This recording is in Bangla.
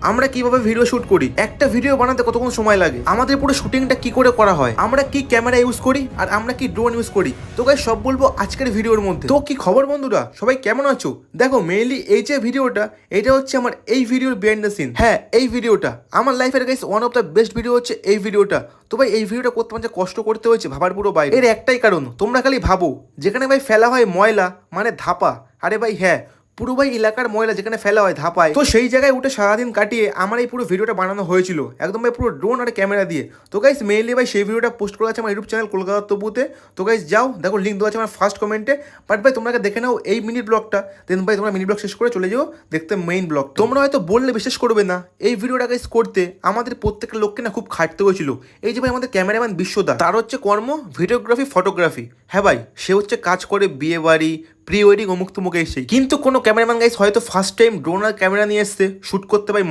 আমরা কিভাবে ভিডিও শুট করি, একটা ভিডিও বানাতে কতক্ষণ সময় লাগে, আমাদের পুরো শুটিংটা কি করে করা হয়, আমরা কি ক্যামেরা ইউজ করি আর আমরা কি ড্রোন ইউজ করি। তো গাইস সব বলবো আজকের ভিডিওর মধ্যে। তো কি খবর বন্ধুরা, সবাই কেমন আছো? দেখো মেইনলি এই যে ভিডিওটা, এটা হচ্ছে আমার এই ভিডিওর বিহাইন্ড দ্য সিন। হ্যাঁ, এই ভিডিওটা আমার লাইফের guys one of the best video হচ্ছে এই ভিডিওটা। তো ভাই এই ভিডিওটা করতে মানে কষ্ট করতে হয়েছে ভাবার পুরো বাইরে। এর একটাই কারণ, তোমরা খালি ভাবো যেখানে ভাই ফেলা হয় ময়লা মানে ধাপা, আরে ভাই হ্যাঁ পুরো ভাই এলাকার ময়লা যেখানে ফেলা হয় ধাপায়, তো সেই জায়গায় উঠে সারাদিন কাটিয়ে আমার এই পুরো ভিডিওটা বানানো হয়েছিল একদম ভাই পুরো ড্রোন আর ক্যামেরা দিয়ে। তো গাইস মেইনলি ভাই সেই ভিডিওটা পোস্ট করা আছে আমার ইউটিউব চ্যানেল কলকাতা তবুতে। তো গাইস যাও দেখো, লিঙ্ক দেওয়া আছে আমার ফার্স্ট কমেন্টে। বাট ভাই তোমরা দেখে নাও এই মিনি ব্লগটা, দেন ভাই তোমরা মিনি ব্লগ শেষ করে চলে যাও দেখতে মেইন ব্লগ। তোমরা হয়তো বললে বিশ্বাস করবে না, এই ভিডিওটা গাইস করতে আমাদের প্রত্যেকটা লোককে না খুব খাটতে হয়েছিল। এই যে ভাই আমাদের ক্যামেরাম্যান বিশ্বদা, তার হচ্ছে কর্ম ভিডিওগ্রাফি ফটোগ্রাফি। হ্যাঁ ভাই সে হচ্ছে কাজ করে বিয়ে বাড়ি প্রি ওয়েডিং অমুক তুমুক এসেই, কিন্তু কোনো ক্যামেরাম্যান গাইস হয়তো ফার্স্ট টাইম ড্রোন আর ক্যামেরা নিয়ে এসছে শুট করতে ভাই